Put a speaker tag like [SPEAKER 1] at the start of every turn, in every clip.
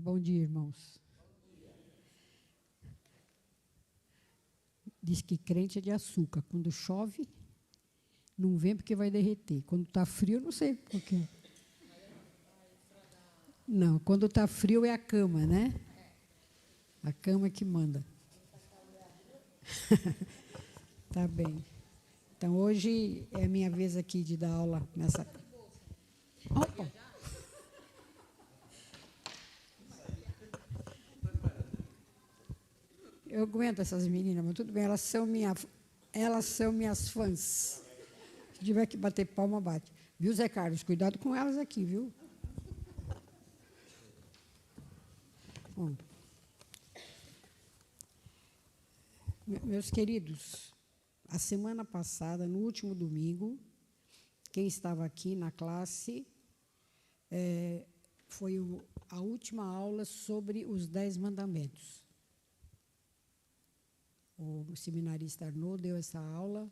[SPEAKER 1] Bom dia, irmãos. Diz que crente é de açúcar. Quando chove, não vem porque vai derreter. Quando está frio, não sei por quê. Não, quando está frio é a cama, né? A cama que manda. Tá bem. Então, hoje é minha vez aqui de dar aula nessa... Opa! Eu aguento essas meninas, mas tudo bem, elas são minhas fãs. Se tiver que bater palma, bate. Viu, Zé Carlos? Cuidado com elas aqui, viu? Bom, meus queridos, a semana passada, no último domingo, quem estava aqui na classe foi a última aula sobre os 10 mandamentos. O seminarista Arnaud deu essa aula,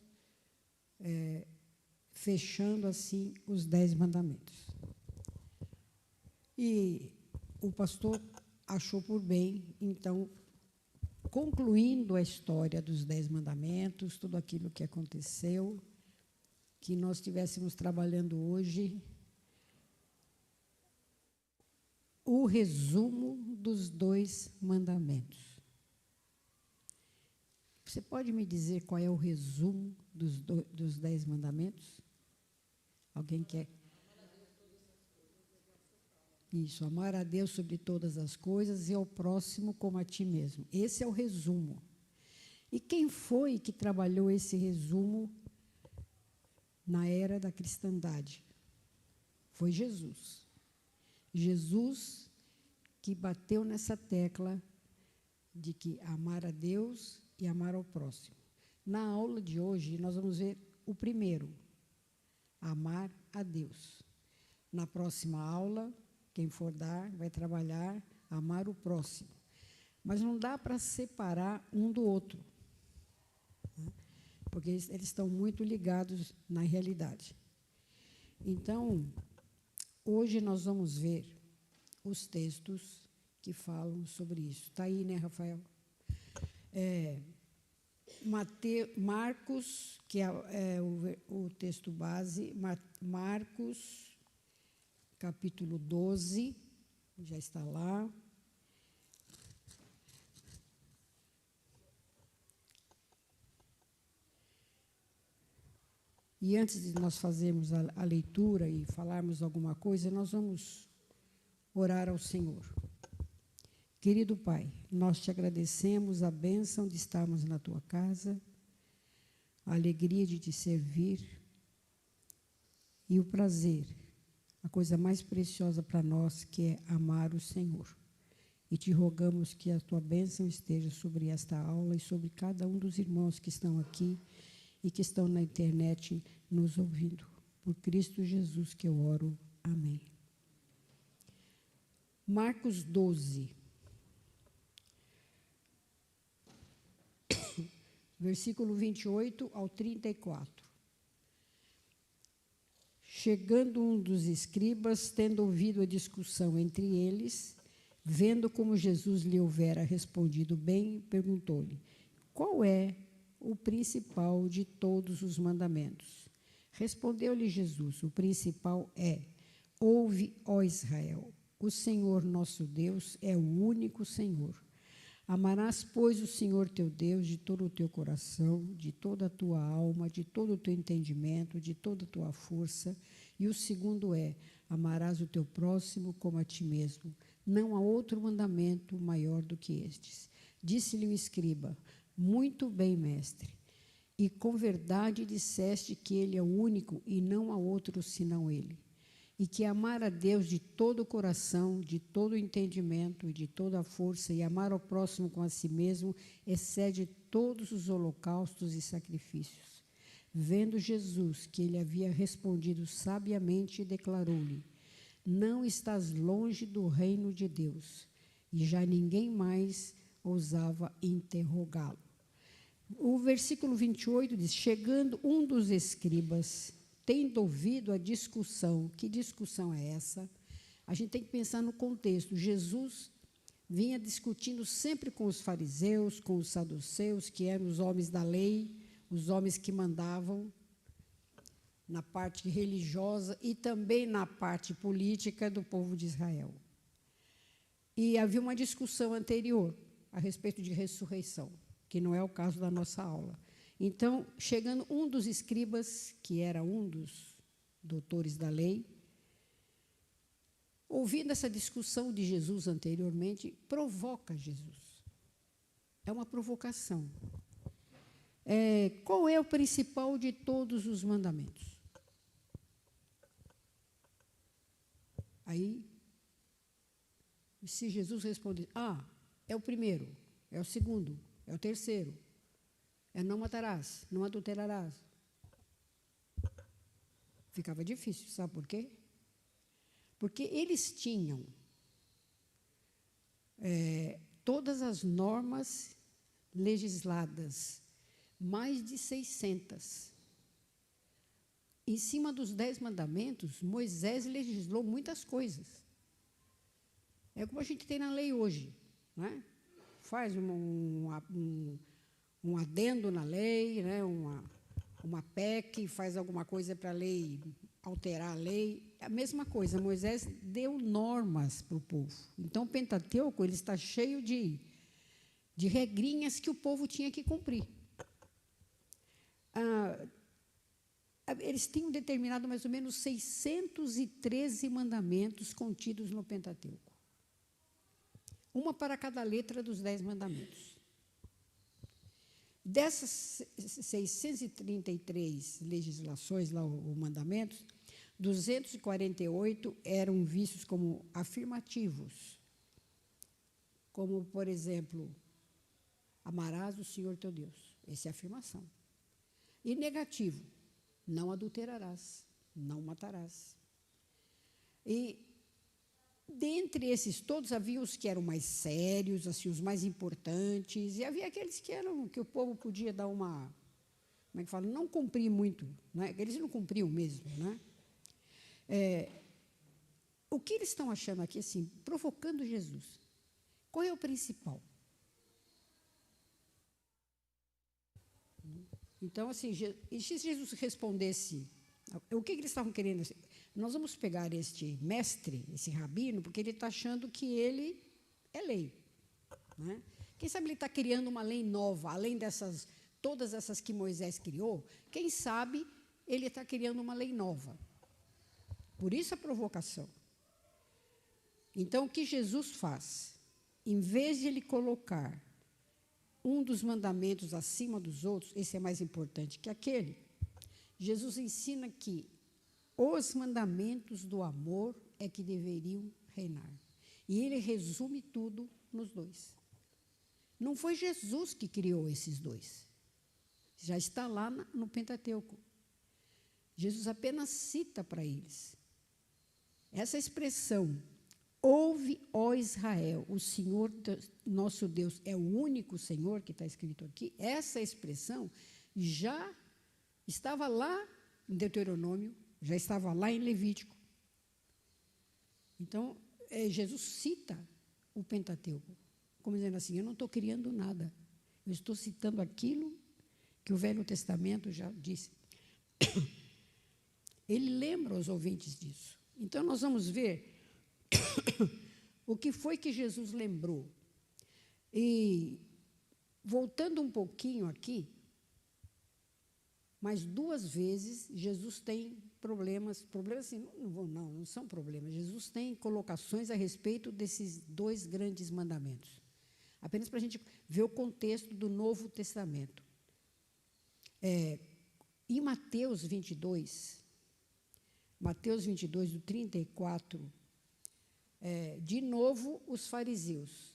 [SPEAKER 1] fechando assim os 10 mandamentos. E o pastor achou por bem, então, concluindo a história dos 10 mandamentos, tudo aquilo que aconteceu, que nós estivéssemos trabalhando hoje o resumo dos 2 mandamentos. Você pode me dizer qual é o resumo dos 10 mandamentos? Alguém quer? Isso, amar a Deus sobre todas as coisas e ao próximo como a ti mesmo. Esse é o resumo. E quem foi que trabalhou esse resumo na era da cristandade? Foi Jesus. Jesus que bateu nessa tecla de que amar a Deus e amar ao próximo. Na aula de hoje, nós vamos ver o primeiro, amar a Deus. Na próxima aula, quem for dar, vai trabalhar amar o próximo. Mas não dá para separar um do outro, né? Porque eles estão muito ligados na realidade. Então, hoje nós vamos ver os textos que falam sobre isso. Está aí, né, Rafael? Marcos, que é o texto base, Marcos, capítulo 12, já está lá. E antes de nós fazermos a leitura e falarmos alguma coisa, nós vamos orar ao Senhor. Querido Pai, nós te agradecemos a bênção de estarmos na Tua casa, a alegria de te servir e o prazer, a coisa mais preciosa para nós, que é amar o Senhor. E te rogamos que a Tua bênção esteja sobre esta aula e sobre cada um dos irmãos que estão aqui e que estão na internet nos ouvindo. Por Cristo Jesus que eu oro. Amém. Marcos 12. Versículo 28 ao 34. Chegando um dos escribas, tendo ouvido a discussão entre eles, vendo como Jesus lhe houvera respondido bem, perguntou-lhe: qual é o principal de todos os mandamentos? Respondeu-lhe Jesus: o principal é: ouve, ó Israel, o Senhor nosso Deus é o único Senhor. Amarás, pois, o Senhor teu Deus de todo o teu coração, de toda a tua alma, de todo o teu entendimento, de toda a tua força. E o segundo é: amarás o teu próximo como a ti mesmo. Não há outro mandamento maior do que estes. Disse-lhe o escriba: muito bem, mestre, e com verdade disseste que ele é o único e não há outro senão ele. E que amar a Deus de todo o coração, de todo o entendimento e de toda a força, e amar ao próximo com a si mesmo, excede todos os holocaustos e sacrifícios. Vendo Jesus que ele havia respondido sabiamente, declarou-lhe: não estás longe do reino de Deus. E já ninguém mais ousava interrogá-lo. O versículo 28 diz: chegando um dos escribas, tendo ouvido a discussão. Que discussão é essa? A gente tem que pensar no contexto. Jesus vinha discutindo sempre com os fariseus, com os saduceus, que eram os homens da lei, os homens que mandavam na parte religiosa e também na parte política do povo de Israel. E havia uma discussão anterior a respeito de ressurreição, que não é o caso da nossa aula. Então, chegando um dos escribas, que era um dos doutores da lei, ouvindo essa discussão de Jesus anteriormente, provoca Jesus. É uma provocação. Qual é o principal de todos os mandamentos? Aí, se Jesus responder, é o primeiro, é o segundo, é o terceiro, é não matarás, não adulterarás. Ficava difícil, sabe por quê? Porque eles tinham todas as normas legisladas, mais de 600. Em cima dos 10 mandamentos, Moisés legislou muitas coisas. É como a gente tem na lei hoje, não é? Faz um adendo na lei, né? uma PEC, faz alguma coisa para a lei, alterar a lei. A mesma coisa, Moisés deu normas para o povo. Então, o Pentateuco ele está cheio de regrinhas que o povo tinha que cumprir. Eles tinham determinado mais ou menos 613 mandamentos contidos no Pentateuco. Uma para cada letra dos 10 mandamentos. Dessas 633 legislações, lá, ou mandamentos, 248 eram vistos como afirmativos. Como, por exemplo, amarás o Senhor teu Deus. Essa é a afirmação. E negativo, não adulterarás, não matarás. E, dentre esses todos, havia os que eram mais sérios, assim, os mais importantes, e havia aqueles que o povo podia dar uma, como é que fala, não cumprir muito, né? Eles não cumpriam mesmo, né? O que eles estão achando aqui, assim, provocando Jesus? Qual é o principal? Então, assim, e se Jesus respondesse, o que eles estavam querendo? Nós vamos pegar este mestre, esse rabino, porque ele está achando que ele é lei. Né? Quem sabe ele está criando uma lei nova, além dessas, todas essas que Moisés criou, quem sabe ele está criando uma lei nova. Por isso a provocação. Então, o que Jesus faz? Em vez de ele colocar um dos mandamentos acima dos outros, esse é mais importante que aquele, Jesus ensina que os mandamentos do amor é que deveriam reinar. E ele resume tudo nos dois. Não foi Jesus que criou esses dois. Já está lá no Pentateuco. Jesus apenas cita para eles. Essa expressão, ouve, ó Israel, o Senhor nosso Deus é o único Senhor, que está escrito aqui, essa expressão já estava lá em Deuteronômio, já estava lá em Levítico. Então, Jesus cita o Pentateuco, como dizendo assim, eu não estou criando nada, eu estou citando aquilo que o Velho Testamento já disse. Ele lembra os ouvintes disso. Então, nós vamos ver o que foi que Jesus lembrou. E, voltando um pouquinho aqui, mas 2 vezes, Jesus tem problemas assim, não são problemas, Jesus tem colocações a respeito desses 2 grandes mandamentos. Apenas para a gente ver o contexto do Novo Testamento. Em Mateus 22, do 34, de novo os fariseus.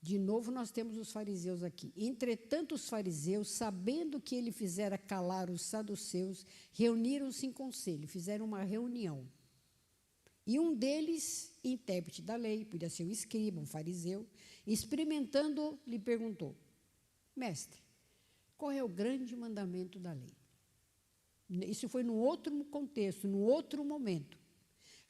[SPEAKER 1] De novo nós temos os fariseus aqui. Entretanto, os fariseus, sabendo que ele fizera calar os saduceus, reuniram-se em conselho, fizeram uma reunião. E um deles, intérprete da lei, podia ser um escriba, um fariseu, experimentando, lhe perguntou, mestre, qual é o grande mandamento da lei? Isso foi num outro contexto, num outro momento.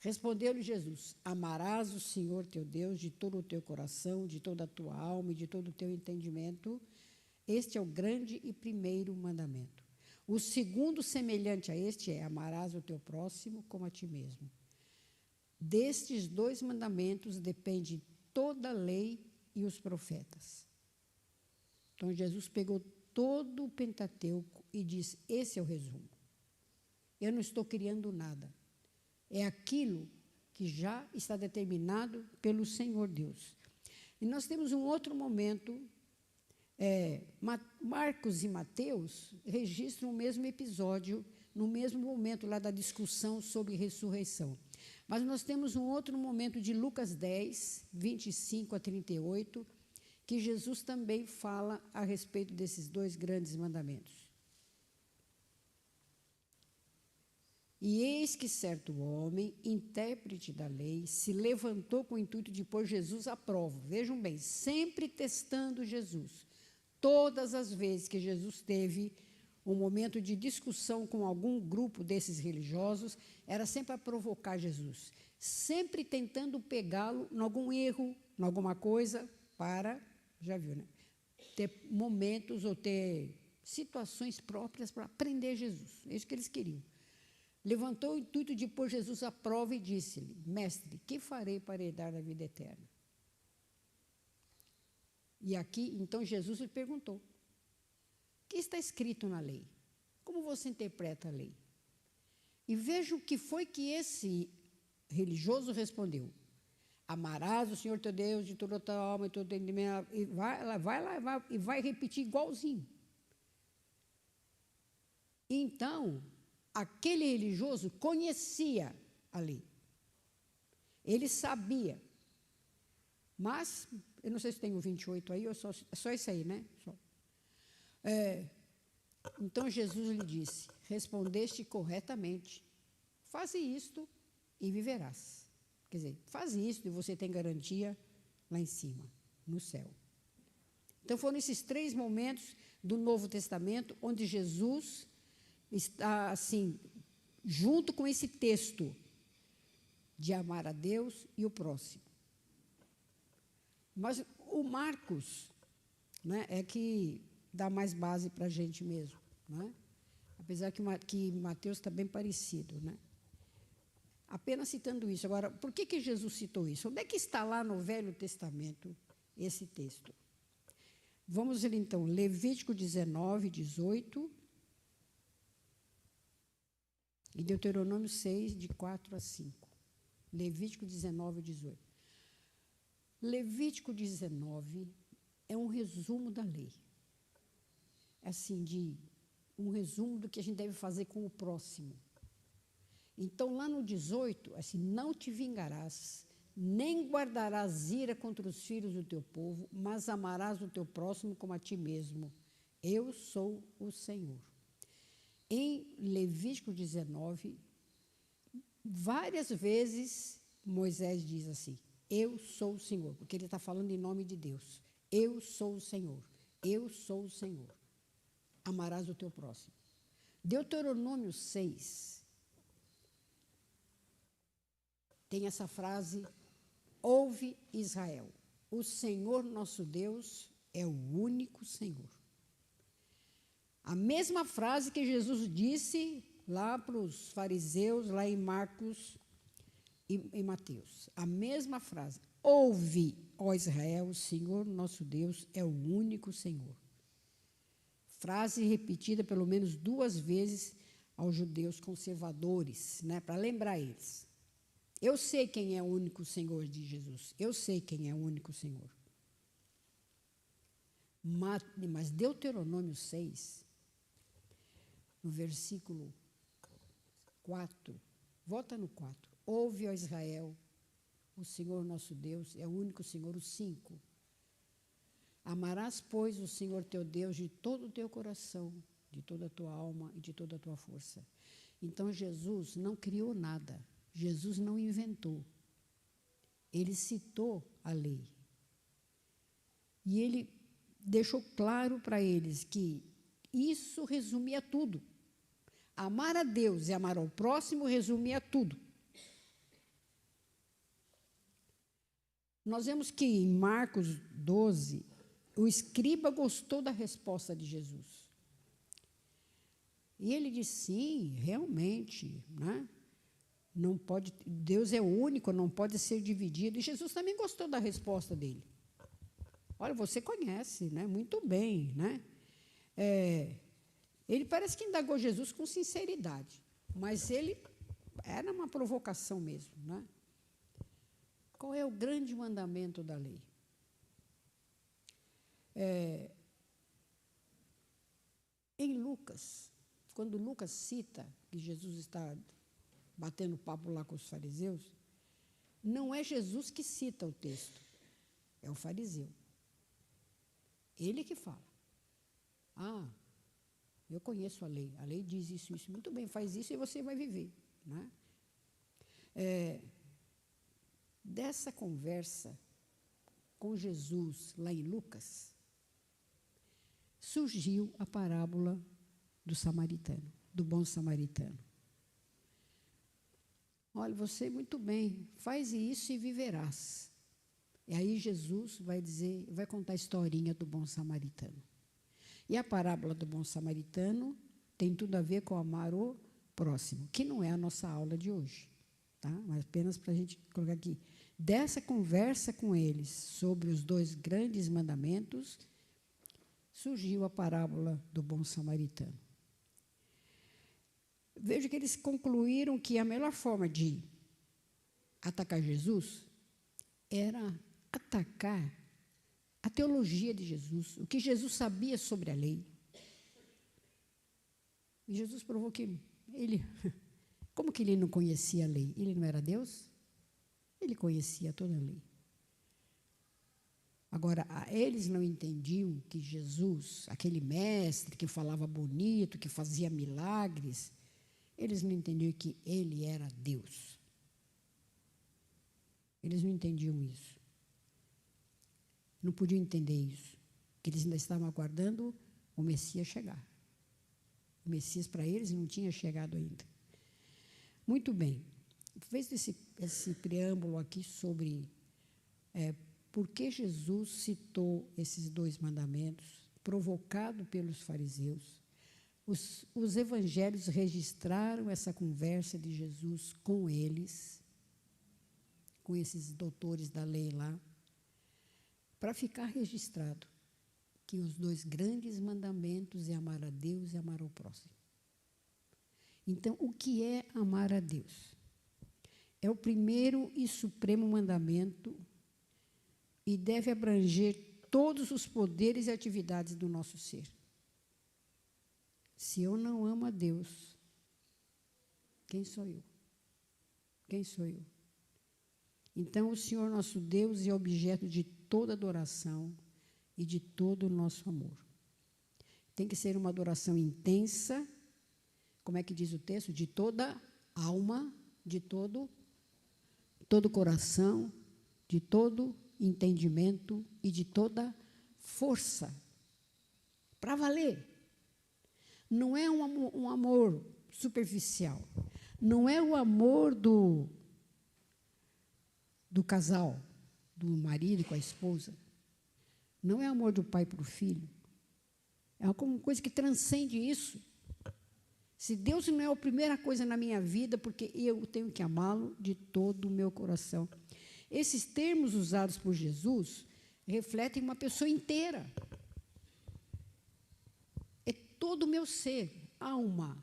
[SPEAKER 1] Respondeu-lhe Jesus: amarás o Senhor teu Deus de todo o teu coração, de toda a tua alma e de todo o teu entendimento. Este é o grande e primeiro mandamento. O segundo, semelhante a este, é: amarás o teu próximo como a ti mesmo. Destes dois mandamentos depende toda a lei e os profetas. Então, Jesus pegou todo o Pentateuco e disse: esse é o resumo. Eu não estou criando nada. É aquilo que já está determinado pelo Senhor Deus. E nós temos um outro momento. Marcos e Mateus registram o mesmo episódio, no mesmo momento lá da discussão sobre ressurreição. Mas nós temos um outro momento de Lucas 10, 25 a 38, que Jesus também fala a respeito desses dois grandes mandamentos. E eis que certo homem, intérprete da lei, se levantou com o intuito de pôr Jesus à prova. Vejam bem, sempre testando Jesus. Todas as vezes que Jesus teve um momento de discussão com algum grupo desses religiosos, era sempre para provocar Jesus, sempre tentando pegá-lo em algum erro, em alguma coisa, para, já viu, né? Ter momentos ou ter situações próprias para prender Jesus. É isso que eles queriam. Levantou o intuito de pôr Jesus à prova e disse-lhe: mestre, que farei para herdar a vida eterna? E aqui, então, Jesus lhe perguntou: o que está escrito na lei? Como você interpreta a lei? E veja o que foi que esse religioso respondeu: amarás o Senhor teu Deus de toda a tua alma e todo o teu entendimento. E vai repetir igualzinho. Então, aquele religioso conhecia a lei. Ele sabia. Mas, eu não sei se tem o 28 aí, ou só isso aí, né? Então, Jesus lhe disse: respondeste corretamente, faze isto e viverás. Quer dizer, faz isto e você tem garantia lá em cima, no céu. Então, foram esses três momentos do Novo Testamento onde Jesus está, assim, junto com esse texto de amar a Deus e o próximo. Mas o Marcos, né, é que dá mais base para a gente mesmo, né? Apesar que Mateus está bem parecido, né? Apenas citando isso. Agora, por que Jesus citou isso? Onde é que está lá no Velho Testamento esse texto? Vamos ler, então, Levítico 19, 18 e Deuteronômio 6, de 4 a 5. Levítico 19, 18. Levítico 19 é um resumo da lei. Assim, um resumo do que a gente deve fazer com o próximo. Então, lá no 18, assim, não te vingarás, nem guardarás ira contra os filhos do teu povo, mas amarás o teu próximo como a ti mesmo. Eu sou o Senhor. Em Levítico 19, várias vezes Moisés diz assim: eu sou o Senhor, porque ele está falando em nome de Deus. Eu sou o Senhor. Eu sou o Senhor. Amarás o teu próximo. Deuteronômio 6 tem essa frase: ouve Israel, o Senhor nosso Deus é o único Senhor. A mesma frase que Jesus disse lá para os fariseus, lá em Marcos e Mateus. A mesma frase: ouve, ó Israel, o Senhor nosso Deus é o único Senhor. Frase repetida pelo menos 2 vezes aos judeus conservadores, né, para lembrar eles. Eu sei quem é o único Senhor de Jesus. Eu sei quem é o único Senhor. Mas Deuteronômio 6, no versículo 4, volta no 4. Ouve, ó Israel, o Senhor nosso Deus é o único Senhor. O 5. Amarás, pois, o Senhor teu Deus de todo o teu coração, de toda a tua alma e de toda a tua força. Então, Jesus não criou nada. Jesus não inventou. Ele citou a lei. E ele deixou claro para eles que isso resumia tudo. Amar a Deus e amar ao próximo resumia tudo. Nós vemos que em Marcos 12, o escriba gostou da resposta de Jesus. E ele disse, sim, realmente, né? Não pode, Deus é único, não pode ser dividido. E Jesus também gostou da resposta dele. Olha, você conhece, né? Muito bem, né? Ele parece que indagou Jesus com sinceridade, mas ele era uma provocação mesmo, né? Qual é o grande mandamento da lei? Em Lucas, quando Lucas cita que Jesus está batendo papo lá com os fariseus, não é Jesus que cita o texto, é o fariseu. Ele que fala. Ah, eu conheço a lei diz isso, isso. Muito bem, faz isso e você vai viver. Né? Dessa conversa com Jesus, lá em Lucas, surgiu a parábola do samaritano, do bom samaritano. Olha, você muito bem, faz isso e viverás. E aí Jesus vai dizer, vai contar a historinha do bom samaritano. E a parábola do bom samaritano tem tudo a ver com amar o próximo, que não é a nossa aula de hoje, tá? Mas apenas para a gente colocar aqui. Dessa conversa com eles sobre os 2 grandes mandamentos, surgiu a parábola do bom samaritano. Veja que eles concluíram que a melhor forma de atacar Jesus era atacar a teologia de Jesus, o que Jesus sabia sobre a lei. E Jesus provou que ele, como que ele não conhecia a lei? Ele não era Deus? Ele conhecia toda a lei. Agora, eles não entendiam que Jesus, aquele mestre que falava bonito, que fazia milagres, eles não entendiam que ele era Deus. Eles não entendiam isso. Não podiam entender isso, que eles ainda estavam aguardando o Messias chegar. O Messias, para eles, não tinha chegado ainda. Muito bem. Fez esse preâmbulo aqui sobre por que Jesus citou esses 2 mandamentos, provocado pelos fariseus. Os evangelhos registraram essa conversa de Jesus com eles, com esses doutores da lei lá, para ficar registrado que os 2 grandes mandamentos é amar a Deus e amar ao próximo. Então, o que é amar a Deus? É o primeiro e supremo mandamento e deve abranger todos os poderes e atividades do nosso ser. Se eu não amo a Deus, quem sou eu? Quem sou eu? Então, o Senhor nosso Deus é objeto de toda adoração e de todo o nosso amor. Tem que ser uma adoração intensa, como é que diz o texto? De toda alma, de todo coração, de todo entendimento e de toda força. Para valer. Não é um amor superficial. Não é o amor do casal, do marido com a esposa. Não é amor do pai para o filho. É alguma coisa que transcende isso. Se Deus não é a primeira coisa na minha vida, porque eu tenho que amá-lo de todo o meu coração. Esses termos usados por Jesus refletem uma pessoa inteira. É todo o meu ser, alma,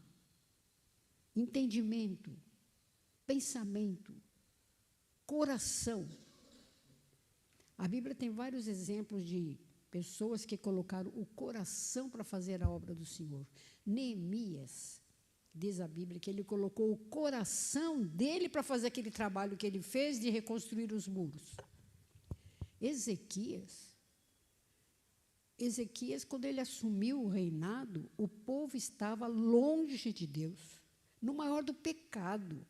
[SPEAKER 1] entendimento, pensamento, coração. A Bíblia tem vários exemplos de pessoas que colocaram o coração para fazer a obra do Senhor. Neemias, diz a Bíblia, que ele colocou o coração dele para fazer aquele trabalho que ele fez de reconstruir os muros. Ezequias, quando ele assumiu o reinado, o povo estava longe de Deus, no maior do pecado.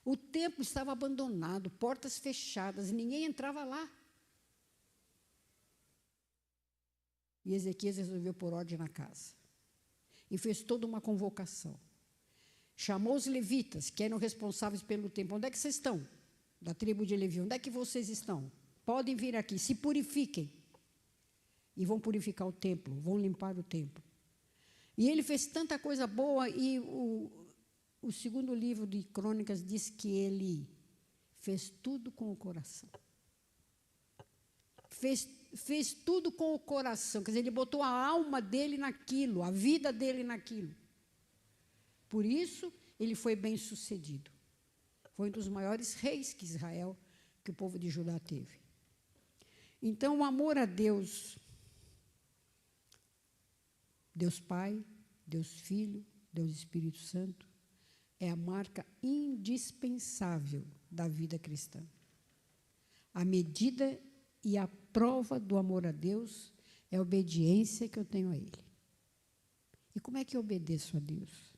[SPEAKER 1] O templo estava abandonado, portas fechadas, e ninguém entrava lá. E Ezequias resolveu pôr ordem na casa. E fez toda uma convocação. Chamou os levitas, que eram responsáveis pelo templo. Onde é que vocês estão? Da tribo de Levi. Onde é que vocês estão? podem vir aqui, se purifiquem. E vão purificar o templo, vão limpar o templo. E ele fez tanta coisa boa, e o segundo livro de Crônicas diz que ele fez tudo com o coração. Fez tudo com o coração, quer dizer, ele botou a alma dele naquilo, a vida dele naquilo. Por isso, ele foi bem-sucedido. Foi um dos maiores reis que Israel, que o povo de Judá teve. Então, o amor a Deus, Deus Pai, Deus Filho, Deus Espírito Santo, é a marca indispensável da vida cristã. A medida e a prova do amor a Deus é a obediência que eu tenho a Ele. E como é que eu obedeço a Deus?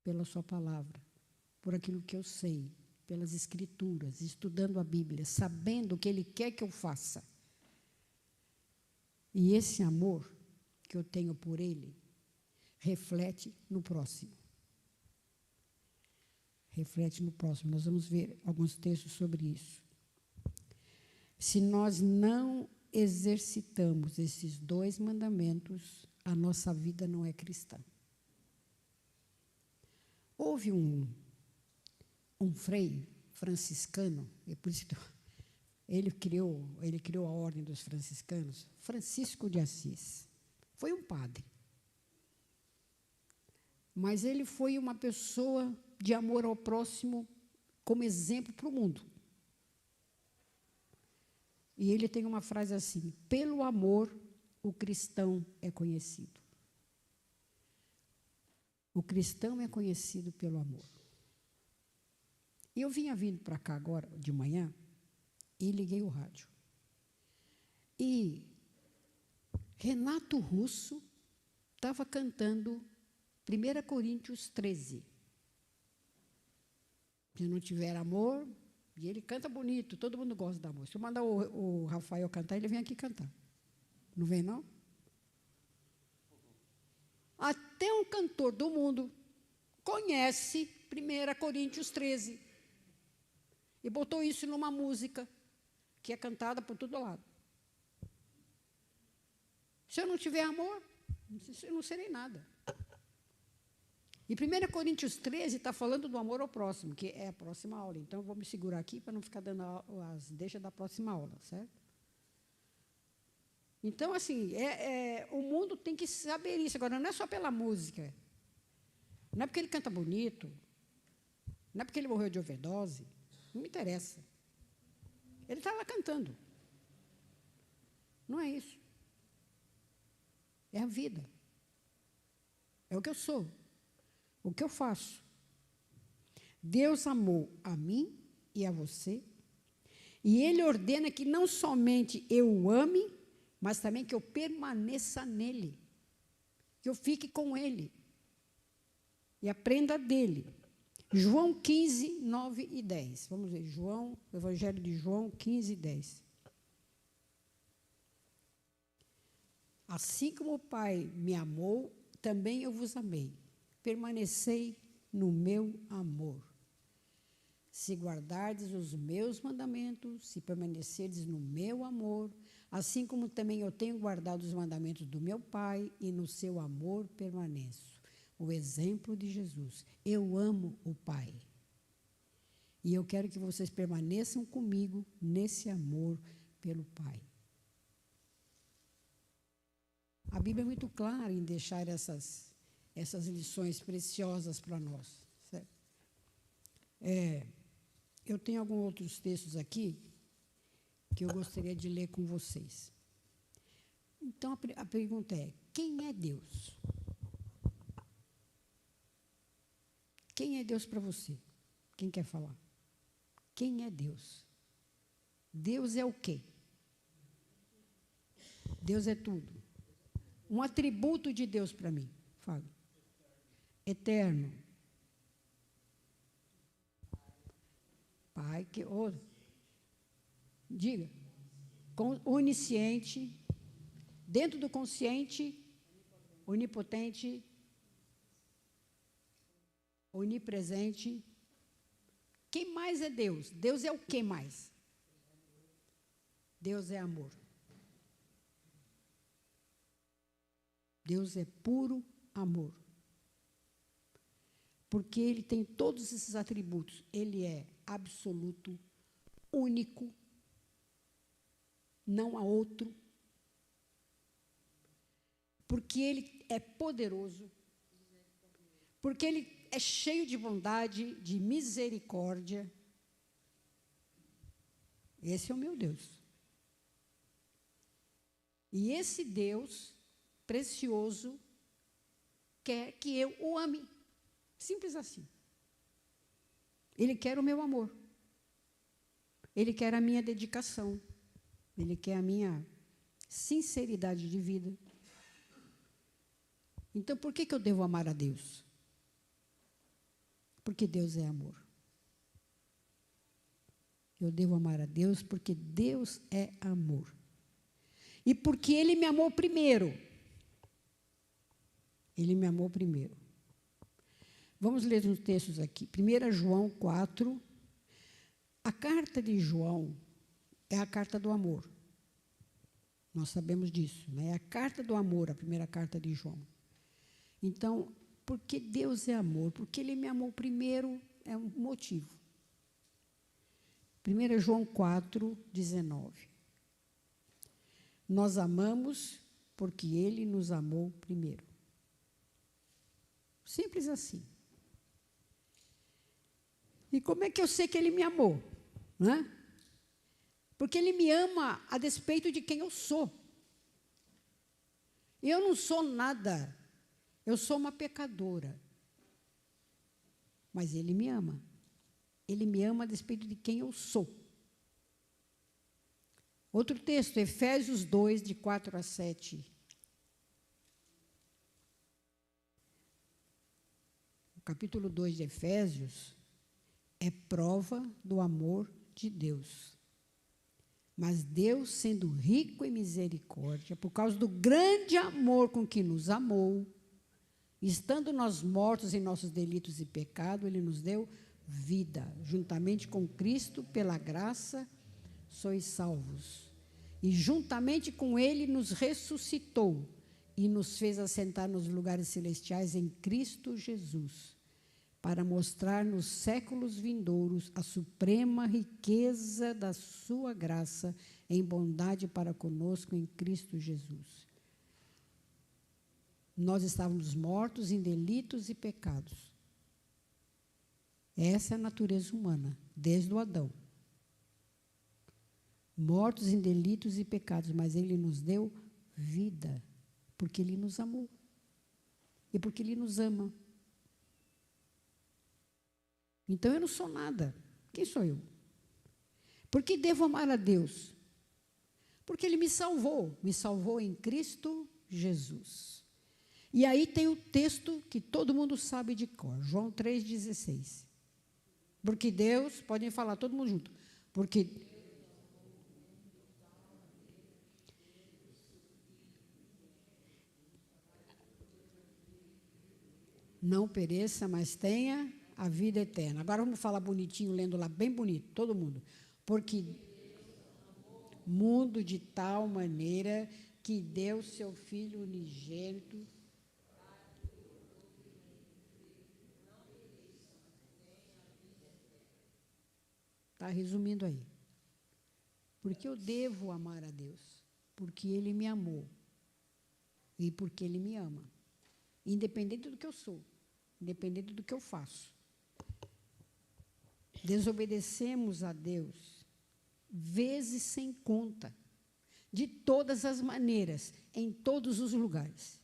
[SPEAKER 1] Pela sua palavra, por aquilo que eu sei, pelas Escrituras, estudando a Bíblia, sabendo o que Ele quer que eu faça. E esse amor que eu tenho por Ele reflete no próximo. Reflete no próximo. Nós vamos ver alguns textos sobre isso. Se nós não exercitamos esses 2 mandamentos, a nossa vida não é cristã. Houve um frei franciscano, e por isso ele criou a ordem dos franciscanos, Francisco de Assis. Foi um padre. Mas ele foi uma pessoa de amor ao próximo como exemplo para o mundo. E ele tem uma frase assim: pelo amor, o cristão é conhecido. O cristão é conhecido pelo amor. E eu vinha vindo para cá agora, de manhã, e liguei o rádio. E Renato Russo estava cantando 1 Coríntios 13. Se não tiver amor, e ele canta bonito, todo mundo gosta da música. Se eu mandar o Rafael cantar, ele vem aqui cantar. Não vem, não? Até um cantor do mundo conhece 1 Coríntios 13. E botou isso numa música que é cantada por todo lado. Se eu não tiver amor, eu não serei nada. E 1 Coríntios 13 está falando do amor ao próximo, que é a próxima aula. Então, eu vou me segurar aqui para não ficar dando as deixas da próxima aula, certo? Então, assim, o mundo tem que saber isso. Agora, não é só pela música. Não é porque ele canta bonito. Não é porque ele morreu de overdose. Não me interessa. Ele está lá cantando. Não é isso. É a vida. É o que eu sou. O que eu faço. Deus amou a mim e a você. E Ele ordena que não somente eu o ame, mas também que eu permaneça nele. Que eu fique com Ele. E aprenda dele. João 15, 9 e 10. Vamos ver, Evangelho de João 15, 10. Assim como o Pai me amou, também eu vos amei. Permanecei no meu amor. Se guardardes os meus mandamentos, se permanecerdes no meu amor, assim como também eu tenho guardado os mandamentos do meu Pai, e no seu amor permaneço. O exemplo de Jesus. Eu amo o Pai. E eu quero que vocês permaneçam comigo nesse amor pelo Pai. A Bíblia é muito clara em deixar essas lições preciosas para nós. Certo? Eu tenho alguns outros textos aqui que eu gostaria de ler com vocês. Então, a pergunta é: quem é Deus? Quem é Deus para você? Quem quer falar? Quem é Deus? Deus é o quê? Deus é tudo. Um atributo de Deus para mim. Fala. Eterno. Pai, diga. Onisciente. Dentro do consciente, onipotente, onipresente, Quem mais é Deus? Deus é o que mais? Deus é amor. Deus é puro amor. Porque Ele tem todos esses atributos. Ele é absoluto, único, não há outro. Porque Ele é poderoso. Porque Ele é cheio de bondade, de misericórdia. Esse é o meu Deus. E esse Deus precioso quer que eu o ame. Simples assim. Ele quer o meu amor. Ele quer a minha dedicação. Ele quer a minha sinceridade de vida. Então, por que eu devo amar a Deus? Porque Deus é amor. Eu devo amar a Deus porque Deus é amor. E porque Ele me amou primeiro. Ele me amou primeiro. Vamos ler uns textos aqui. 1 João 4. A carta de João é a carta do amor. Nós sabemos disso, né? É a carta do amor, a primeira carta de João. Então, porque Deus é amor, porque Ele me amou primeiro, é um motivo. 1 João 4, 19. Nós amamos porque Ele nos amou primeiro. Simples assim. E como é que eu sei que Ele me amou? Né? Porque Ele me ama a despeito de quem eu sou. Eu não sou nada. Eu sou uma pecadora. Mas Ele me ama. Ele me ama a despeito de quem eu sou. Outro texto, Efésios 2, de 4 a 7. O capítulo 2 de Efésios é prova do amor de Deus. Mas Deus, sendo rico em misericórdia, por causa do grande amor com que nos amou, estando nós mortos em nossos delitos e pecados, Ele nos deu vida. Juntamente com Cristo, pela graça, sois salvos. E juntamente com Ele nos ressuscitou e nos fez assentar nos lugares celestiais em Cristo Jesus, para mostrar nos séculos vindouros a suprema riqueza da sua graça em bondade para conosco em Cristo Jesus. Nós estávamos mortos em delitos e pecados. Essa é a natureza humana, desde o Adão. Mortos em delitos e pecados, mas Ele nos deu vida, porque Ele nos amou. E porque Ele nos ama. Então eu não sou nada. Quem sou eu? Por que devo amar a Deus? Porque Ele me salvou em Cristo Jesus. E aí tem o texto que todo mundo sabe de cor, João 3,16. Porque Deus, podem falar todo mundo junto, porque não pereça, mas tenha a vida eterna. Agora vamos falar bonitinho, lendo lá bem bonito, todo mundo. Porque mundo de tal maneira que deu seu Filho unigênito. Está resumindo aí. Porque eu devo amar a Deus. Porque Ele me amou. E porque Ele me ama. Independente do que eu sou. Independente do que eu faço. Desobedecemos a Deus vezes sem conta, de todas as maneiras, em todos os lugares.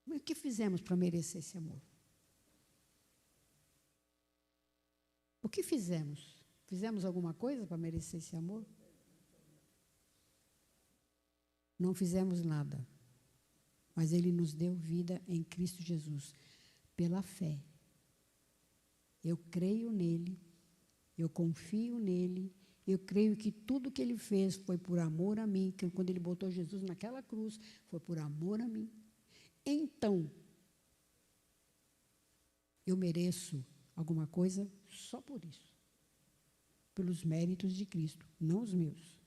[SPEAKER 1] Mas o que fizemos para merecer esse amor? O que fizemos? Fizemos alguma coisa para merecer esse amor? Não fizemos nada. Mas Ele nos deu vida em Cristo Jesus, pela fé. Eu creio nele, eu confio nele, eu creio que tudo que Ele fez foi por amor a mim, que quando Ele botou Jesus naquela cruz, foi por amor a mim. Então, eu mereço alguma coisa só por isso. Pelos méritos de Cristo, não os meus.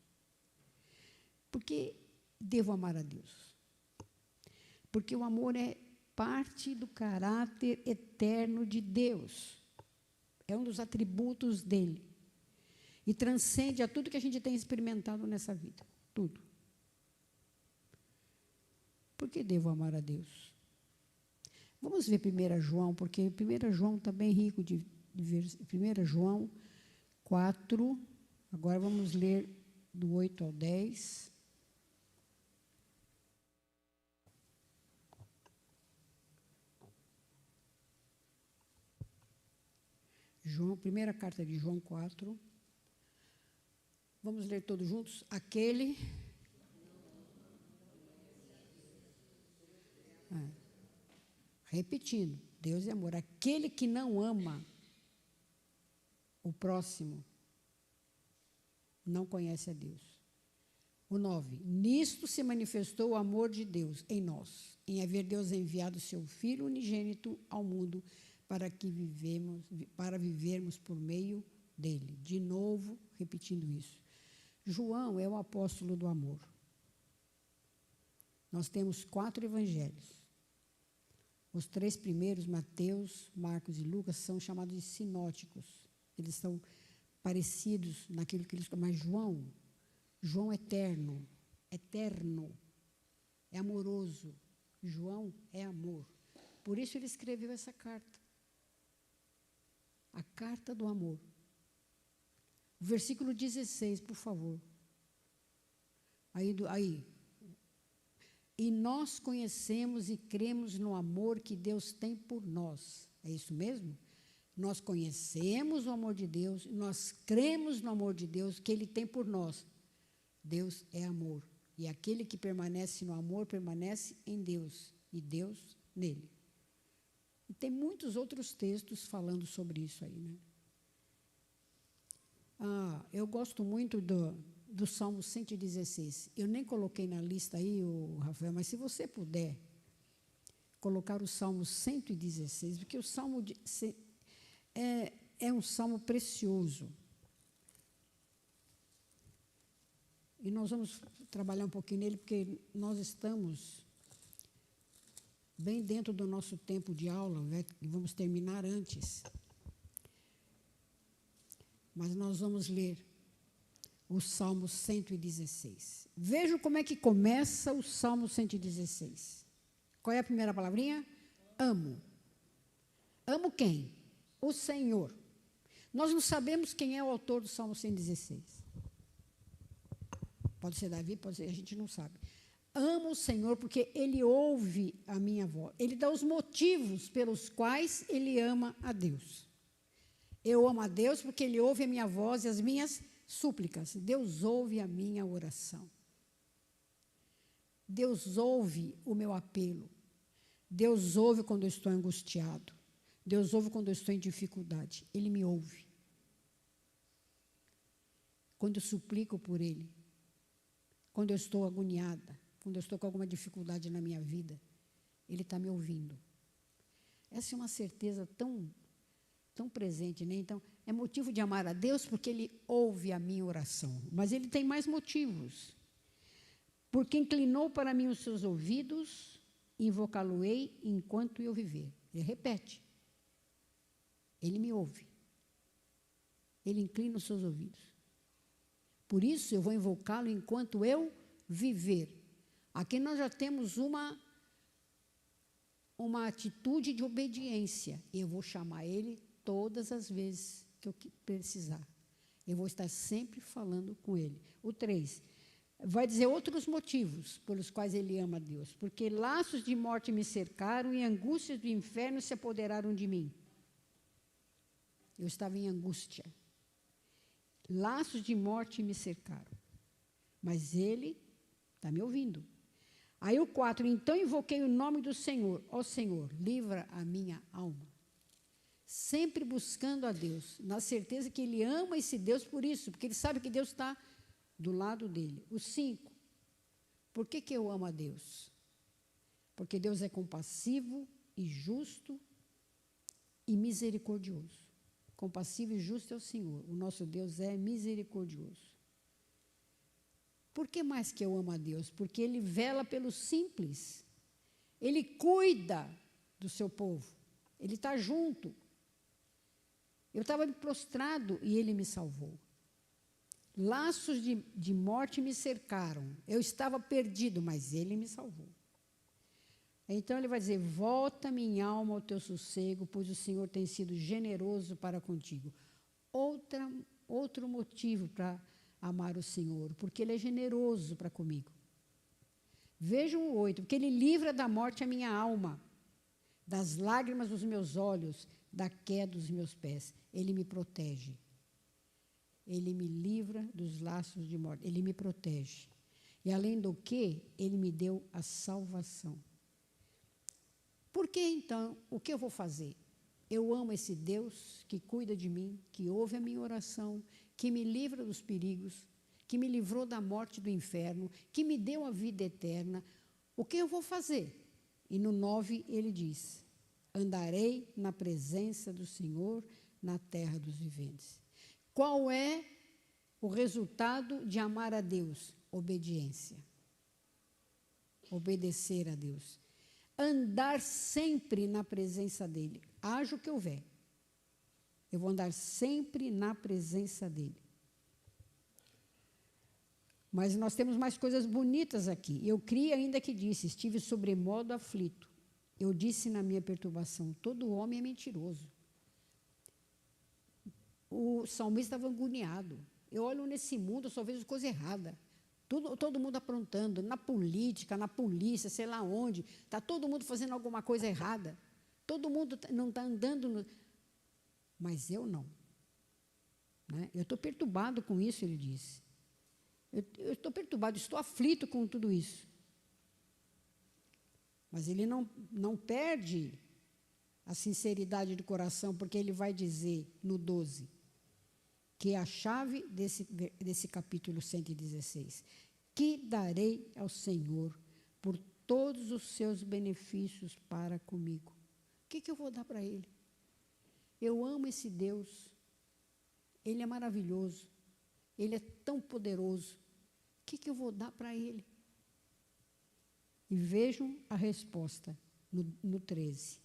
[SPEAKER 1] Por que devo amar a Deus? Porque o amor é parte do caráter eterno de Deus. É um dos atributos dele. E transcende a tudo que a gente tem experimentado nessa vida. Tudo. Por que devo amar a Deus? Vamos ver 1 João, porque 1 João está bem rico de ver. 1 João 4, agora vamos ler do 8 ao 10. João, primeira carta de João 4. Vamos ler todos juntos? Aquele... Repetindo, Deus é amor. Aquele que não ama o próximo não conhece a Deus. O 9. Nisto se manifestou o amor de Deus em nós, em haver Deus enviado seu Filho unigênito ao mundo para vivermos por meio dele. De novo, repetindo isso. João é o apóstolo do amor. Nós temos 4 evangelhos. Os 3 primeiros, Mateus, Marcos e Lucas, são chamados de sinóticos. Eles são parecidos naquilo que eles... Mas João é eterno, é amoroso. João é amor. Por isso ele escreveu essa carta. A carta do amor. O versículo 16, por favor. Aí. E nós conhecemos e cremos no amor que Deus tem por nós. É isso mesmo? Nós conhecemos o amor de Deus, nós cremos no amor de Deus que Ele tem por nós. Deus é amor. E aquele que permanece no amor, permanece em Deus. E Deus nele. E tem muitos outros textos falando sobre isso aí, né? Eu gosto muito do Salmo 116. Eu nem coloquei na lista aí, Rafael, mas se você puder colocar o Salmo 116, porque o Salmo é um salmo precioso. E nós vamos trabalhar um pouquinho nele, porque nós estamos bem dentro do nosso tempo de aula, né, e vamos terminar antes. Mas nós vamos ler o Salmo 116. Veja como é que começa o Salmo 116. Qual é a primeira palavrinha? Amo. Amo quem? O Senhor. Nós não sabemos quem é o autor do Salmo 116. Pode ser Davi, pode ser, a gente não sabe. Amo o Senhor porque Ele ouve a minha voz. Ele dá os motivos pelos quais Ele ama a Deus. Eu amo a Deus porque Ele ouve a minha voz e as minhas súplicas. Deus ouve a minha oração. Deus ouve o meu apelo. Deus ouve quando eu estou angustiado. Deus ouve quando eu estou em dificuldade. Ele me ouve. Quando eu suplico por Ele. Quando eu estou agoniada. Quando eu estou com alguma dificuldade na minha vida. Ele está me ouvindo. Essa é uma certeza tão presente, né? Então, é motivo de amar a Deus porque Ele ouve a minha oração. Mas Ele tem mais motivos. Porque inclinou para mim os seus ouvidos, invocá-lo-ei enquanto eu viver. Ele repete. Ele me ouve. Ele inclina os seus ouvidos. Por isso, eu vou invocá-lo enquanto eu viver. Aqui nós já temos uma atitude de obediência. Eu vou chamar Ele todas as vezes que eu precisar. Eu vou estar sempre falando com Ele. O 3, vai dizer outros motivos pelos quais Ele ama a Deus. Porque laços de morte me cercaram e angústias do inferno se apoderaram de mim. Eu estava em angústia. Laços de morte me cercaram. Mas Ele está me ouvindo. Aí o 4, então invoquei o nome do Senhor. Ó Senhor, livra a minha alma. Sempre buscando a Deus, na certeza que Ele ama esse Deus por isso, porque Ele sabe que Deus está do lado dele. O 5, por que eu amo a Deus? Porque Deus é compassivo e justo e misericordioso. Compassivo e justo é o Senhor. O nosso Deus é misericordioso. Por que mais que eu amo a Deus? Porque Ele vela pelo simples. Ele cuida do seu povo. Ele está junto. Eu estava prostrado e Ele me salvou. Laços de morte me cercaram. Eu estava perdido, mas Ele me salvou. Então Ele vai dizer, volta minha alma ao teu sossego, pois o Senhor tem sido generoso para contigo. Outro motivo para amar o Senhor, porque Ele é generoso para comigo. Vejam o 8, porque Ele livra da morte a minha alma, das lágrimas dos meus olhos, da queda dos meus pés. Ele me protege. Ele me livra dos laços de morte. Ele me protege. E além do que, Ele me deu a salvação. Por que então, o que eu vou fazer? Eu amo esse Deus que cuida de mim, que ouve a minha oração, que me livra dos perigos, que me livrou da morte do inferno, que me deu a vida eterna. O que eu vou fazer? E no 9 ele diz, andarei na presença do Senhor na terra dos viventes. Qual é o resultado de amar a Deus? Obediência. Obedecer a Deus. Andar sempre na presença dEle. Haja o que houver. Eu vou andar sempre na presença dEle. Mas nós temos mais coisas bonitas aqui. Eu criei ainda que disse, estive sobremodo aflito. Eu disse na minha perturbação, todo homem é mentiroso. O salmista estava agoniado. Eu olho nesse mundo, eu só vejo coisa errada. Todo mundo aprontando, na política, na polícia, sei lá onde. Está todo mundo fazendo alguma coisa errada. Todo mundo não está andando. Mas eu não. Né? Eu estou perturbado com isso, ele disse. Eu estou perturbado, estou aflito com tudo isso. Mas ele não perde a sinceridade do coração, porque ele vai dizer no 12, que é a chave desse capítulo 116. Que darei ao Senhor por todos os seus benefícios para comigo. O que eu vou dar para Ele? Eu amo esse Deus. Ele é maravilhoso. Ele é tão poderoso. O que eu vou dar para Ele? E vejam a resposta no 13.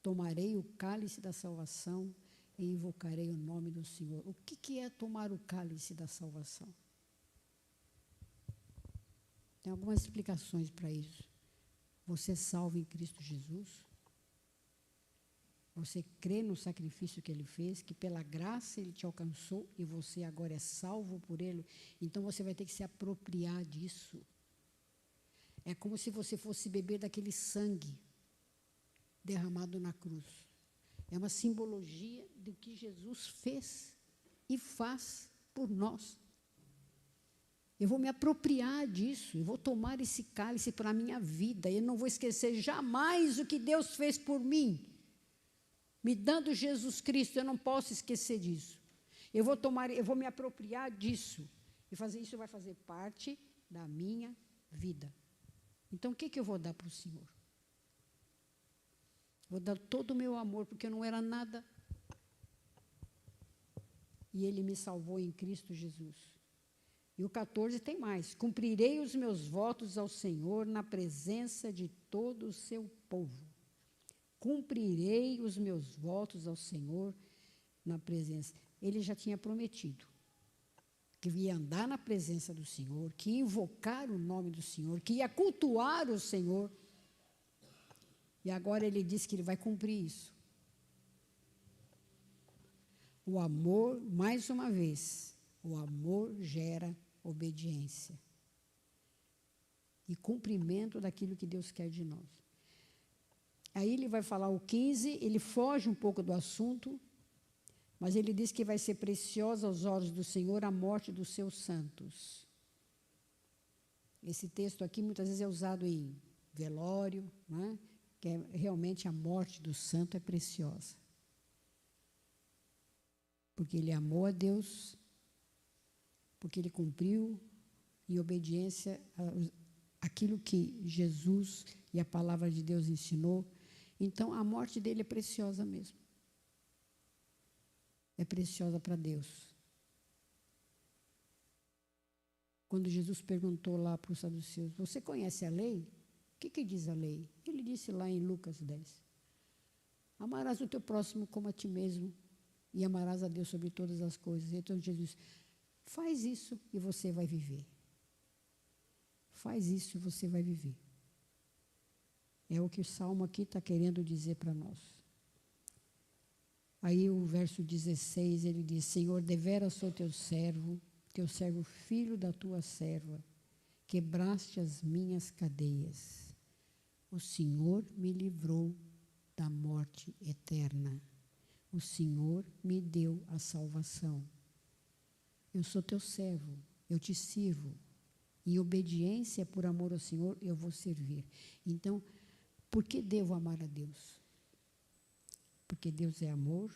[SPEAKER 1] Tomarei o cálice da salvação e invocarei o nome do Senhor. O que é tomar o cálice da salvação? Tem algumas explicações para isso. Você é salvo em Cristo Jesus. Você crê no sacrifício que Ele fez, que pela graça Ele te alcançou e você agora é salvo por Ele. Então você vai ter que se apropriar disso. É como se você fosse beber daquele sangue derramado na cruz. É uma simbologia do que Jesus fez e faz por nós. Eu vou me apropriar disso, eu vou tomar esse cálice para a minha vida, eu não vou esquecer jamais o que Deus fez por mim, me dando Jesus Cristo, eu não posso esquecer disso. Eu vou me apropriar disso, e fazer isso vai fazer parte da minha vida. Então, o que eu vou dar para o Senhor? Vou dar todo o meu amor, porque eu não era nada. E Ele me salvou em Cristo Jesus. E o 14 tem mais. Cumprirei os meus votos ao Senhor na presença de todo o seu povo. Cumprirei os meus votos ao Senhor na presença. Ele já tinha prometido que ia andar na presença do Senhor, que ia invocar o nome do Senhor, que ia cultuar o Senhor. E agora ele diz que ele vai cumprir isso. O amor, mais uma vez, o amor gera obediência e cumprimento daquilo que Deus quer de nós. Aí ele vai falar o 15, ele foge um pouco do assunto, mas ele diz que vai ser preciosa aos olhos do Senhor a morte dos seus santos. Esse texto aqui muitas vezes é usado em velório, né? Que realmente a morte do santo é preciosa. Porque ele amou a Deus, porque ele cumpriu em obediência àquilo que Jesus e a palavra de Deus ensinou. Então, a morte dele é preciosa mesmo. é preciosa para Deus. Quando Jesus perguntou lá para os saduceus, você conhece a lei? O que diz a lei? Ele disse lá em Lucas 10. Amarás o teu próximo como a ti mesmo e amarás a Deus sobre todas as coisas. Então Jesus, faz isso e você vai viver. Faz isso e você vai viver. É o que o Salmo aqui está querendo dizer para nós. Aí o verso 16, ele diz, Senhor, deveras sou teu servo filho da tua serva, quebraste as minhas cadeias. O Senhor me livrou da morte eterna. O Senhor me deu a salvação. Eu sou teu servo, eu te sirvo. Em obediência, por amor ao Senhor, eu vou servir. Então, por que devo amar a Deus? Porque Deus é amor,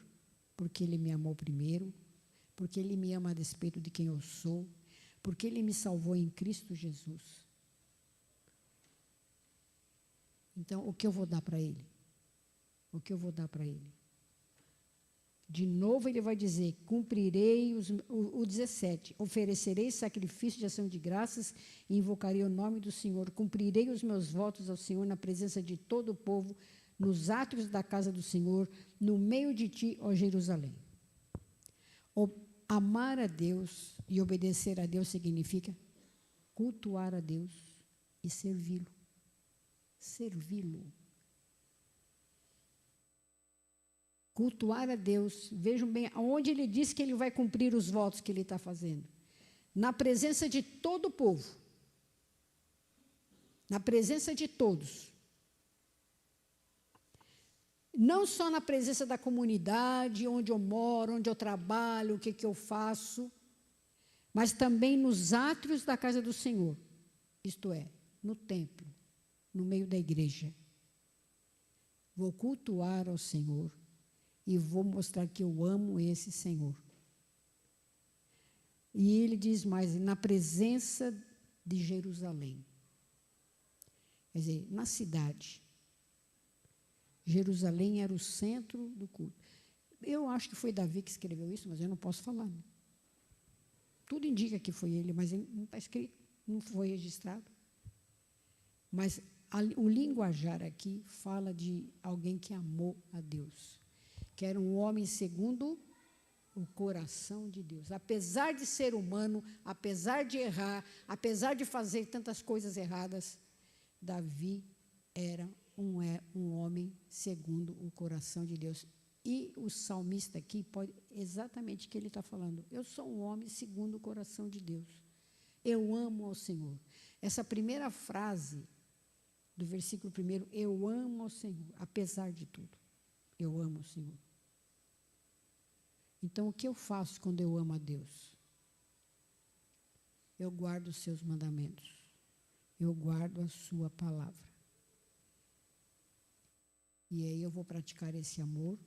[SPEAKER 1] porque Ele me amou primeiro, porque Ele me ama a despeito de quem eu sou, porque Ele me salvou em Cristo Jesus. Então, o que eu vou dar para Ele? O que eu vou dar para Ele? De novo ele vai dizer, cumprirei o 17, oferecerei sacrifício de ação de graças e invocarei o nome do Senhor, cumprirei os meus votos ao Senhor na presença de todo o povo, nos átrios da casa do Senhor, no meio de ti, ó Jerusalém. Amar a Deus e obedecer a Deus significa cultuar a Deus e servi-lo. Servi-lo. Cultuar a Deus, vejam bem, aonde ele diz que ele vai cumprir os votos que ele está fazendo. Na presença de todo o povo. Na presença de todos. Não só na presença da comunidade, onde eu moro, onde eu trabalho, o que eu faço, mas também nos átrios da casa do Senhor. Isto é, no templo, no meio da igreja. Vou cultuar ao Senhor. E vou mostrar que eu amo esse Senhor. E ele diz mais, na presença de Jerusalém. Quer dizer, na cidade. Jerusalém era o centro do culto. Eu acho que foi Davi que escreveu isso, mas eu não posso falar. Né? Tudo indica que foi ele, mas não está escrito, não foi registrado. Mas o linguajar aqui fala de alguém que amou a Deus. Que era um homem segundo o coração de Deus. Apesar de ser humano, apesar de errar, apesar de fazer tantas coisas erradas, Davi era um homem segundo o coração de Deus. E o salmista aqui, exatamente o que ele está falando. Eu sou um homem segundo o coração de Deus. Eu amo ao Senhor. Essa primeira frase do versículo 1, eu amo ao Senhor, apesar de tudo. Eu amo o Senhor. Então, o que eu faço quando eu amo a Deus? Eu guardo os seus mandamentos. Eu guardo a sua palavra. E aí eu vou praticar esse amor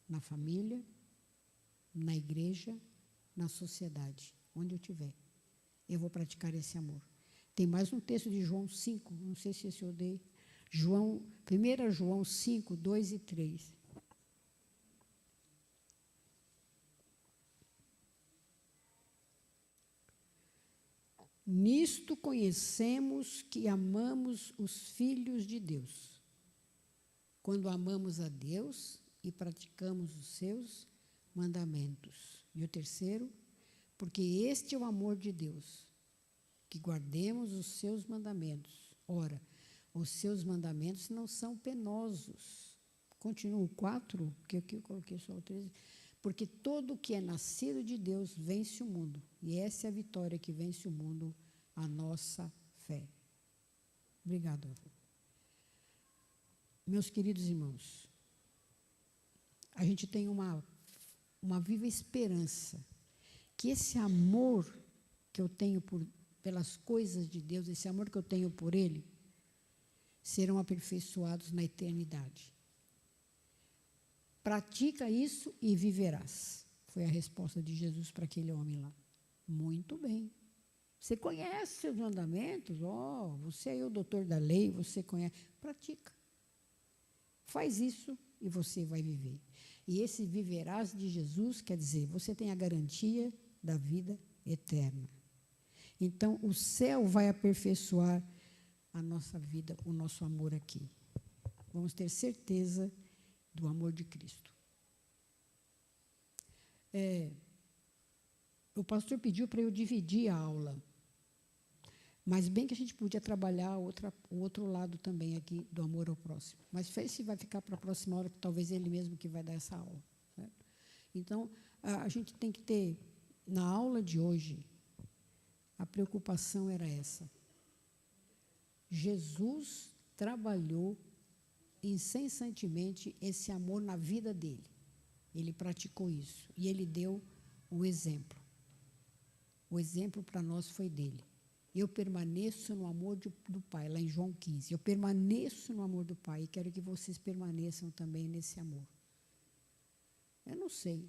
[SPEAKER 1] na família, na igreja, na sociedade, onde eu estiver. Eu vou praticar esse amor. Tem mais um texto de João 5, não sei se esse eu dei. 1 João 5, 2 e 3. Nisto conhecemos que amamos os filhos de Deus, quando amamos a Deus e praticamos os seus mandamentos. E o terceiro, porque este é o amor de Deus, que guardemos os seus mandamentos. Ora, os seus mandamentos não são penosos. Continua o 4, que aqui eu coloquei só o 13. Porque todo o que é nascido de Deus vence o mundo. E essa é a vitória que vence o mundo, a nossa fé. Obrigado, avô. Meus queridos irmãos, a gente tem uma viva esperança que esse amor que eu tenho pelas coisas de Deus, esse amor que eu tenho por Ele, serão aperfeiçoados na eternidade. Pratica isso e viverás. Foi a resposta de Jesus para aquele homem lá. Muito bem. Você conhece os mandamentos? Você é o doutor da lei, você conhece. Pratica. Faz isso e você vai viver. E esse viverás de Jesus quer dizer, você tem a garantia da vida eterna. Então, o céu vai aperfeiçoar a nossa vida, o nosso amor aqui. Vamos ter certeza do amor de Cristo. O pastor pediu para eu dividir a aula, mas bem que a gente podia trabalhar o outro lado também aqui do amor ao próximo. Mas se vai ficar para a próxima hora, talvez ele mesmo que vai dar essa aula. Certo? Então, a gente tem que ter, na aula de hoje, a preocupação era essa. Jesus trabalhou incessantemente esse amor na vida dele. Ele praticou isso. E ele deu o exemplo. O exemplo para nós foi dele. Eu permaneço no amor do Pai, lá em João 15. Eu permaneço no amor do Pai e quero que vocês permaneçam também nesse amor. Eu não sei.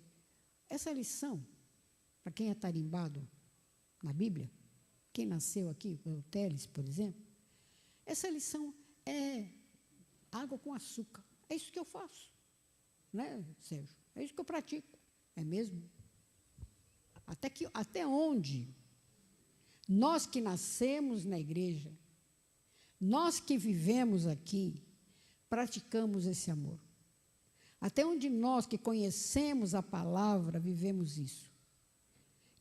[SPEAKER 1] Essa lição, para quem é tarimbado na Bíblia, quem nasceu aqui, o Teles, por exemplo, essa lição é água com açúcar. É isso que eu faço. Né, Sérgio? É isso que eu pratico. É mesmo? Até onde nós que nascemos na igreja, nós que vivemos aqui, praticamos esse amor. Até onde nós que conhecemos a palavra, vivemos isso.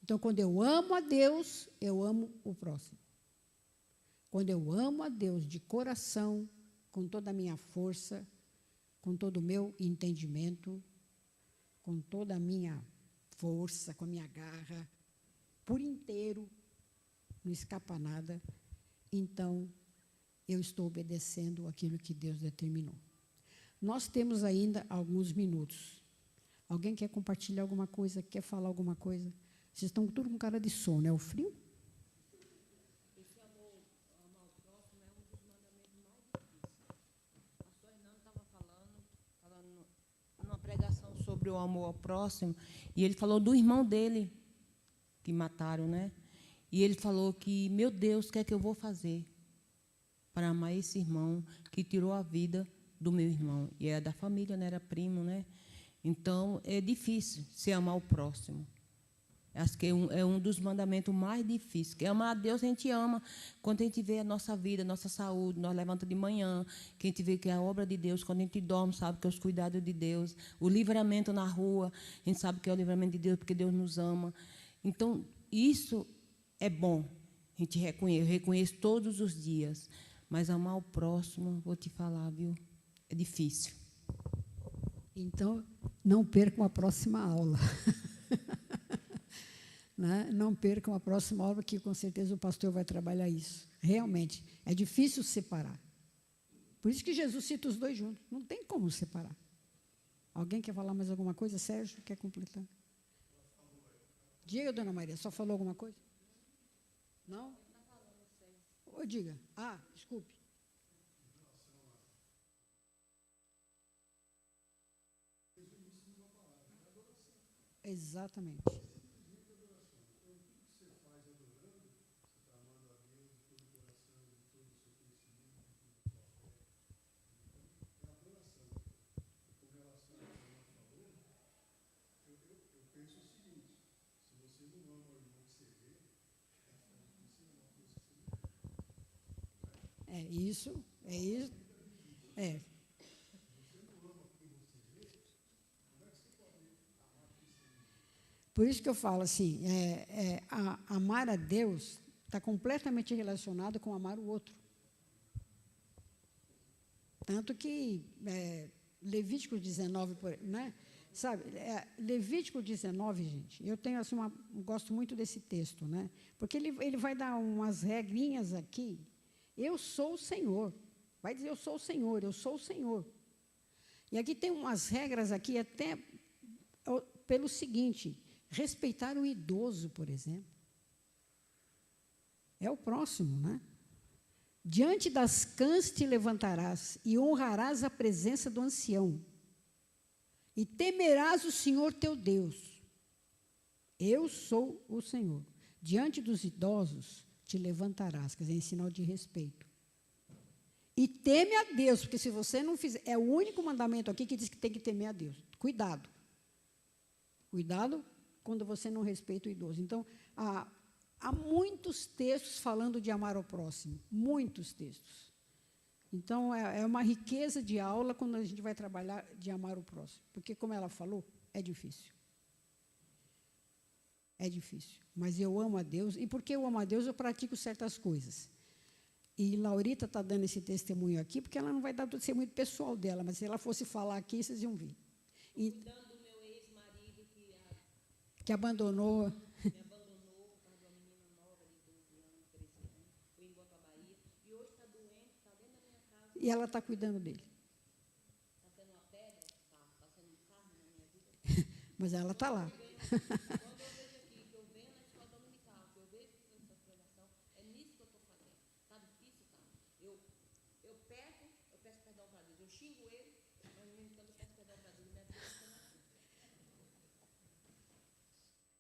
[SPEAKER 1] Então, quando eu amo a Deus, eu amo o próximo. Quando eu amo a Deus de coração, com toda a minha força, com todo o meu entendimento, com toda a minha força, com a minha garra, por inteiro, não escapa nada, então eu estou obedecendo aquilo que Deus determinou. Nós temos ainda alguns minutos. Alguém quer compartilhar alguma coisa, quer falar alguma coisa? Vocês estão tudo com cara de sono, é o frio?
[SPEAKER 2] Esse amar o próximo é um dos mandamentos mais difíceis. A pastor Hernando estava falando numa pregação sobre o amor ao próximo, e ele falou do irmão dele, que mataram, né? E ele falou que, meu Deus, o que é que eu vou fazer para amar esse irmão que tirou a vida do meu irmão? E era da família, né? Era primo, né? Então, é difícil se amar o próximo. Acho que é um dos mandamentos mais difíceis. Que amar a Deus, a gente ama. Quando a gente vê a nossa vida, a nossa saúde, nós levantamos de manhã, que a gente vê que é a obra de Deus. Quando a gente dorme, sabe que é os cuidados de Deus. O livramento na rua, a gente sabe que é o livramento de Deus, porque Deus nos ama. Então, isso é bom. A gente reconhece, eu reconheço todos os dias. Mas amar o próximo, vou te falar, viu? É difícil.
[SPEAKER 1] Então, não percam a próxima aula. Né? Não percam a próxima aula, que com certeza o pastor vai trabalhar isso. Realmente, é difícil separar. Por isso que Jesus cita os dois juntos. Não tem como separar. Alguém quer falar mais alguma coisa? Sérgio, quer completar? Diga, dona Maria, só falou alguma coisa? Não? Ou diga. Desculpe. Exatamente. É isso. É. Por isso que eu falo assim, amar a Deus está completamente relacionado com amar o outro. Tanto que Levítico 19, né? Sabe, Levítico 19, gente, eu tenho assim gosto muito desse texto, né? Porque ele vai dar umas regrinhas aqui. Eu sou o Senhor. Vai dizer, eu sou o Senhor, eu sou o Senhor. E aqui tem umas regras aqui até pelo seguinte: respeitar o idoso, por exemplo. É o próximo, né? Diante das cãs te levantarás e honrarás a presença do ancião. E temerás o Senhor teu Deus. Eu sou o Senhor. Diante dos idosos te levantarás, quer dizer, em sinal de respeito. E teme a Deus, porque se você não fizer, é o único mandamento aqui que diz que tem que temer a Deus. Cuidado. Cuidado quando você não respeita o idoso. Então, há muitos textos falando de amar o próximo, muitos textos. Então, é uma riqueza de aula quando a gente vai trabalhar de amar o próximo. Porque, como ela falou, é difícil. É difícil. Mas eu amo a Deus, e porque eu amo a Deus, eu pratico certas coisas. E Laurita está dando esse testemunho aqui, porque ela não vai dar o testemunho pessoal dela, mas se ela fosse falar aqui, vocês iam ver.
[SPEAKER 2] Cuidando do meu ex-marido
[SPEAKER 1] que abandonou.
[SPEAKER 2] me abandonou por causa de uma menina nova de 12 anos, 13 anos. Foi embora para a Bahia. E hoje está doente, está dentro da minha casa.
[SPEAKER 1] E ela está cuidando dele.
[SPEAKER 2] Está sendo uma pedra, está sendo um carne na minha vida.
[SPEAKER 1] Mas ela está lá.
[SPEAKER 2] Quando eu vejo aqui, que eu venho na escola dominical, que eu vejo essa pregação, é nisso que eu estou fazendo. Está difícil, tá? Eu peço perdão para Deus. Eu xingo ele, mas quando eu peço perdão para Deus, minha vida está assim.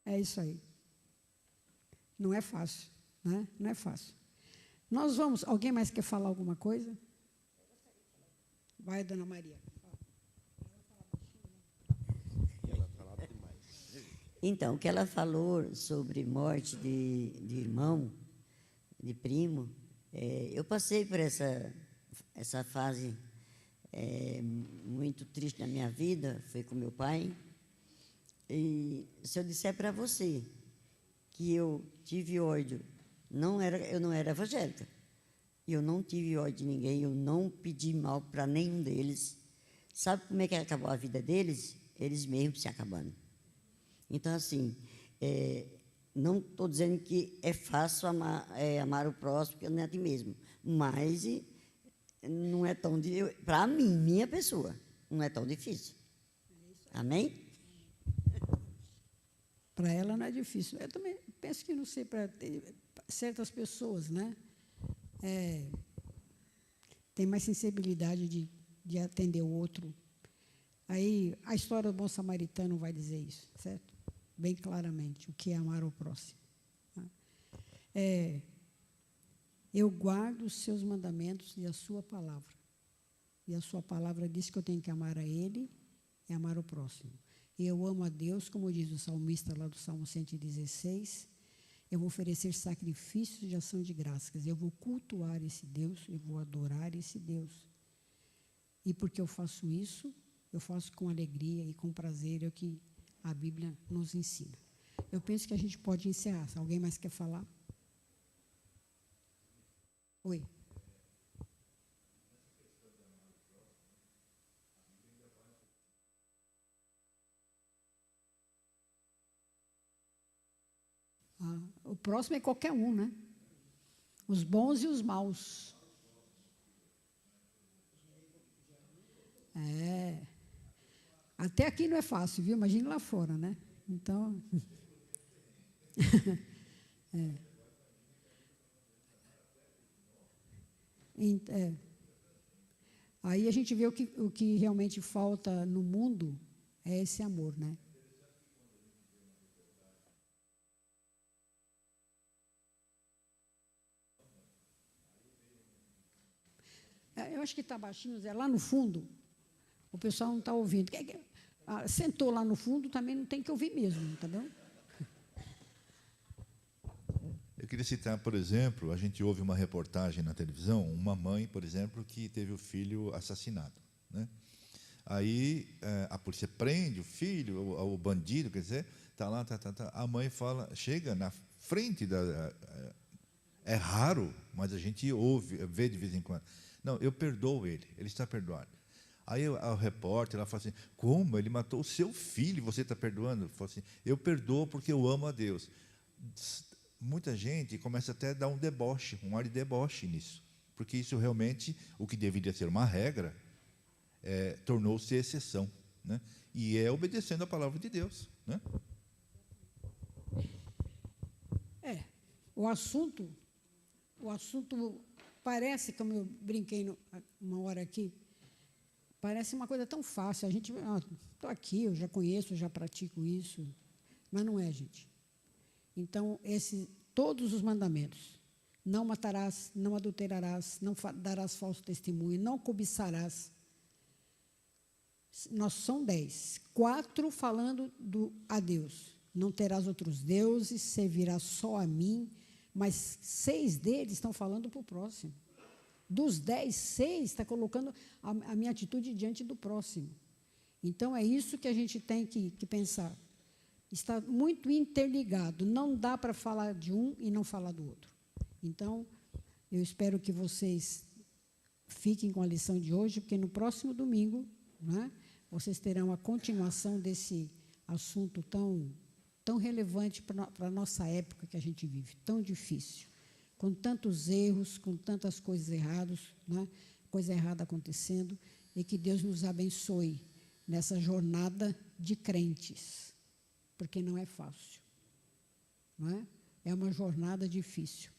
[SPEAKER 1] É isso aí. Não é fácil, né? Não é fácil. Nós vamos. Alguém mais quer falar alguma coisa? Vai, dona Maria.
[SPEAKER 3] Então, o que ela falou sobre morte de irmão, de primo, eu passei por essa fase muito triste na minha vida, foi com meu pai. E se eu disser para você que eu tive ódio, eu não era evangélica, eu não tive ódio de ninguém, eu não pedi mal para nenhum deles. Sabe como é que acabou a vida deles? Eles mesmos se acabando. Então, assim, não estou dizendo que é fácil amar o próximo, porque não é a ti mesmo, mas não é tão difícil. Para mim, minha pessoa, não é tão difícil. Amém?
[SPEAKER 1] Para ela não é difícil. Eu também penso que não sei para certas pessoas, né? Tem mais sensibilidade de atender o outro. Aí a história do bom samaritano vai dizer isso, certo? Bem claramente, o que é amar o próximo. Eu guardo os seus mandamentos e a sua palavra. E a sua palavra diz que eu tenho que amar a Ele e amar o próximo. E eu amo a Deus, como diz o salmista lá do Salmo 116, eu vou oferecer sacrifícios de ação de graças, eu vou cultuar esse Deus, eu vou adorar esse Deus. E porque eu faço isso, eu faço com alegria e com prazer, é o que a Bíblia nos ensina. Eu penso que a gente pode encerrar. Se alguém mais quer falar? Oi. O próximo é qualquer um, né? Os bons e os maus. Até aqui não é fácil, viu? Imagine lá fora, né? Então. Aí a gente vê o que realmente falta no mundo é esse amor, né? Eu acho que está baixinho, Zé, lá no fundo, o pessoal não está ouvindo. Sentou lá no fundo, também não tem que ouvir mesmo, entendeu?
[SPEAKER 4] Eu queria citar, por exemplo, a gente ouve uma reportagem na televisão, uma mãe, por exemplo, que teve o filho assassinado, né? Aí a polícia prende o filho, o bandido, quer dizer, está lá, a mãe fala, chega na frente é raro, mas a gente ouve, vê de vez em quando. Não, eu perdoo ele está perdoado. Aí o repórter ela fala assim, como? Ele matou o seu filho, você está perdoando? Fala assim, eu perdoo porque eu amo a Deus. Muita gente começa até a dar um deboche, um ar de deboche nisso, porque isso realmente, o que deveria ser uma regra, tornou-se exceção, né? E é obedecendo a palavra de Deus, né?
[SPEAKER 1] O assunto parece, como eu brinquei uma hora aqui, parece uma coisa tão fácil. A gente, estou aqui, eu já conheço, eu já pratico isso, mas não é, gente. Então, todos os mandamentos, não matarás, não adulterarás, não darás falso testemunho, não cobiçarás, São 10. 4 falando a Deus. Não terás outros deuses, servirás só a mim. Mas 6 deles estão falando para o próximo. Dos 10, 6 está colocando a minha atitude diante do próximo. Então, é isso que a gente tem que pensar. Está muito interligado. Não dá para falar de um e não falar do outro. Então, eu espero que vocês fiquem com a lição de hoje, porque no próximo domingo, né, vocês terão a continuação desse assunto tão relevante para a nossa época que a gente vive, tão difícil, com tantos erros, com tantas coisas erradas, né, coisa errada acontecendo, e que Deus nos abençoe nessa jornada de crentes, porque não é fácil, não é? É uma jornada difícil.